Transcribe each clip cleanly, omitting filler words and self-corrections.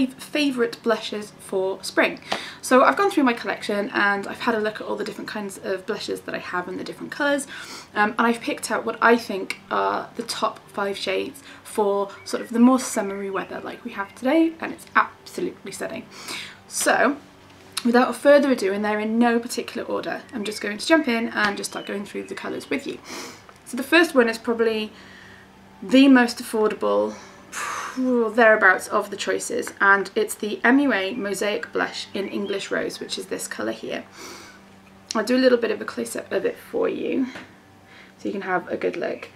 5 favourite blushes for spring. So I've gone through my collection and I've had a look at all the different kinds of blushes that I have in the different colours, and I've picked out what I think are the top 5 shades for sort of the more summery weather like we have today, and it's absolutely stunning. So without further ado, and they're in no particular order, I'm just going to jump in and just start going through the colours with you. So the first one is probably the most affordable, thereabouts, of the choices, and it's the MUA Mosaic Blush in English Rose, which is this colour here. I'll do a little bit of a close-up of it for you so you can have a good look,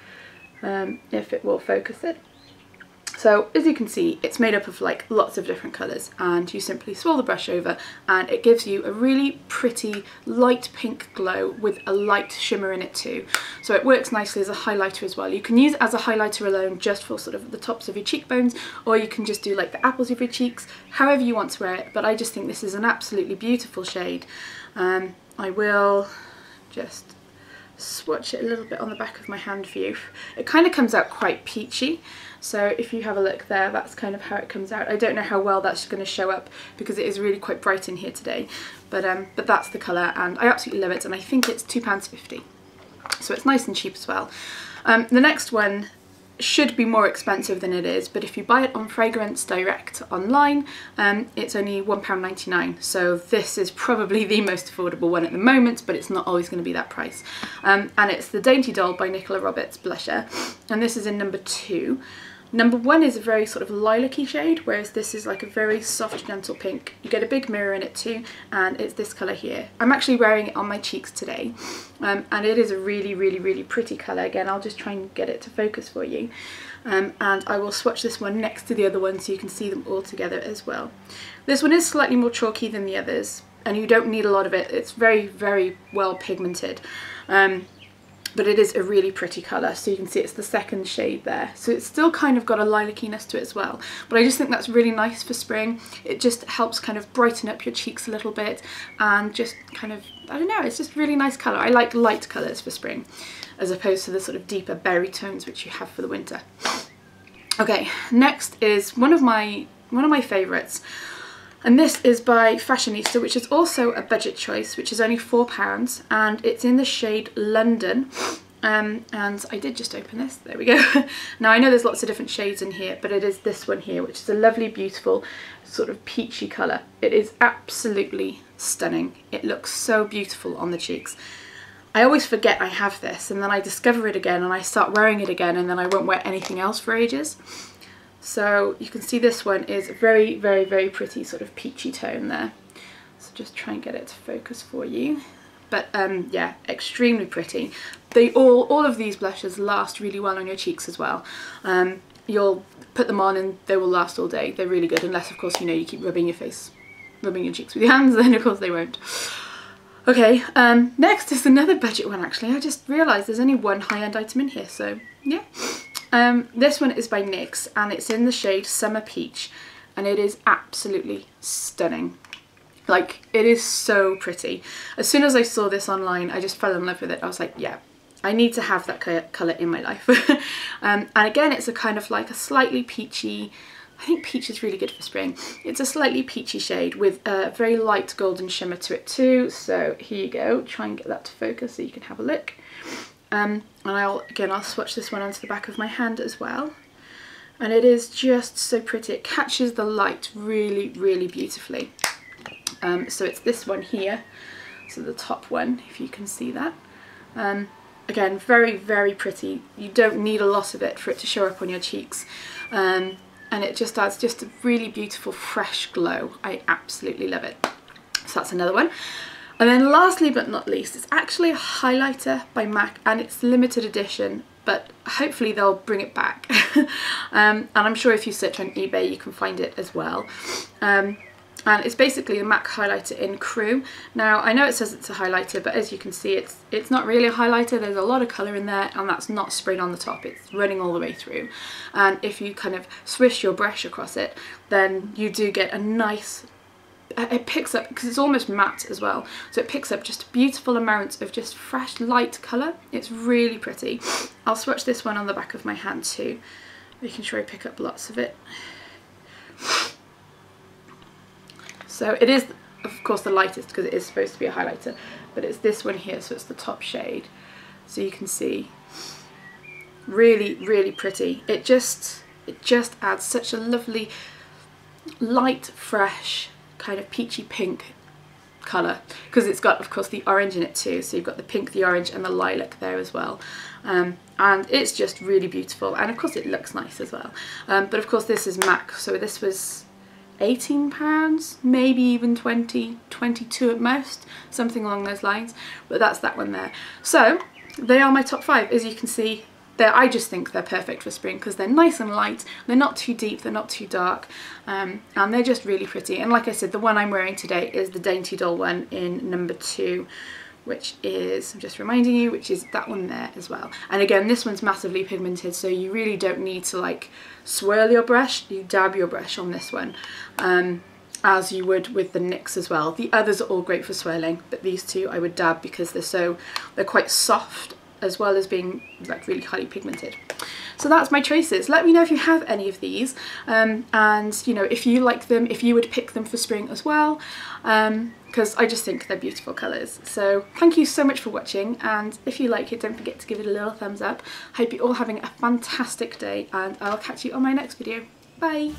if it will focus it. So as you can see, it's made up of like lots of different colours, and you simply swirl the brush over and it gives you a really pretty light pink glow with a light shimmer in it too. So it works nicely as a highlighter as well. You can use it as a highlighter alone just for sort of the tops of your cheekbones, or you can just do like the apples of your cheeks, however you want to wear it. But I just think this is an absolutely beautiful shade. I will just swatch it a little bit on the back of my hand for you. It kind of comes out quite peachy, so if you have a look there, that's kind of how it comes out. I don't know how well that's going to show up because it is really quite bright in here today, but that's the colour and I absolutely love it, and I think it's £2.50, so it's nice and cheap as well. The next one should be more expensive than it is, but if you buy it on Fragrance Direct online, it's only £1.99, so this is probably the most affordable one at the moment, but it's not always going to be that price. And it's the Dainty Doll by Nicola Roberts blusher, and this is in number 2. Number 1 is a very sort of lilac-y shade, whereas this is like a very soft, gentle pink. You get a big mirror in it too, and it's this colour here. I'm actually wearing it on my cheeks today, and it is a really, really, really pretty colour. Again, I'll just try and get it to focus for you. And I will swatch this one next to the other one so you can see them all together as well. This one is slightly more chalky than the others, and you don't need a lot of it. It's very, very well pigmented. But it is a really pretty colour, so you can see it's the second shade there. So it's still kind of got a lilac-iness to it as well, but I just think that's really nice for spring. It just helps kind of brighten up your cheeks a little bit, and just kind of, I don't know, it's just really nice colour. I like light colours for spring, as opposed to the sort of deeper berry tones which you have for the winter. Okay, next is one of my favourites. And this is by Fashionista, which is also a budget choice, which is only £4, and it's in the shade London. And I did just open this, there we go. Now I know there's lots of different shades in here, but it is this one here, which is a lovely, beautiful sort of peachy colour. It is absolutely stunning. It looks so beautiful on the cheeks. I always forget I have this, and then I discover it again and I start wearing it again, and then I won't wear anything else for ages. So you can see this one is a very, very, very pretty sort of peachy tone there. So just try and get it to focus for you. But yeah, extremely pretty. All of these blushes last really well on your cheeks as well. You'll put them on and they will last all day. They're really good, unless of course, you know, you keep rubbing your cheeks with your hands, then of course they won't. Okay, next is another budget one actually. I just realised there's only one high-end item in here, so yeah. This one is by NYX, and it's in the shade Summer Peach, and it is absolutely stunning. Like, it is so pretty. As soon as I saw this online, I just fell in love with it. I was like, yeah, I need to have that colour in my life. And again, it's a kind of like a slightly peachy, I think peach is really good for spring. It's a slightly peachy shade with a very light golden shimmer to it too. So here you go, try and get that to focus so you can have a look. And I'll swatch this one onto the back of my hand as well. And it is just so pretty. It catches the light really, really beautifully. So it's this one here, so the top one, if you can see that. Again, very, very pretty. You don't need a lot of it for it to show up on your cheeks. And it just adds just a really beautiful, fresh glow. I absolutely love it. So that's another one. And then lastly but not least, it's actually a highlighter by MAC, and it's limited edition, but hopefully they'll bring it back. And I'm sure if you search on eBay you can find it as well. And it's basically the MAC highlighter in Crew. Now I know it says it's a highlighter, but as you can see it's not really a highlighter. There's a lot of colour in there, and that's not sprayed on the top, it's running all the way through. And if you kind of swish your brush across it, then you do get a nice, it picks up, because it's almost matte as well, so it picks up just a beautiful amount of just fresh light colour. It's really pretty. I'll swatch this one on the back of my hand too, making sure I pick up lots of it. So it is of course the lightest because it is supposed to be a highlighter, but it's this one here, so it's the top shade. So you can see, really, really pretty. It just adds such a lovely, light, fresh, kind of peachy pink colour, because it's got of course the orange in it too, so you've got the pink, the orange and the lilac there as well, and it's just really beautiful, and of course it looks nice as well. But of course this is MAC, so this was £18, maybe even 20, 22 at most, something along those lines, but that's that one there. So they are my top 5. As you can see, I just think they're perfect for spring because they're nice and light, they're not too deep, they're not too dark, and they're just really pretty. And like I said, the one I'm wearing today is the Dainty Doll one in number 2, which is, I'm just reminding you, which is that one there as well. And again, this one's massively pigmented, so you really don't need to like swirl your brush, you dab your brush on this one, as you would with the NYX as well. The others are all great for swirling, but these two I would dab because they're quite soft as well as being like really highly pigmented. So that's my choices. Let me know if you have any of these, and you know, if you like them, if you would pick them for spring as well, because I just think they're beautiful colours. So thank you so much for watching, and if you like it, don't forget to give it a little thumbs up. Hope you're all having a fantastic day, and I'll catch you on my next video. Bye!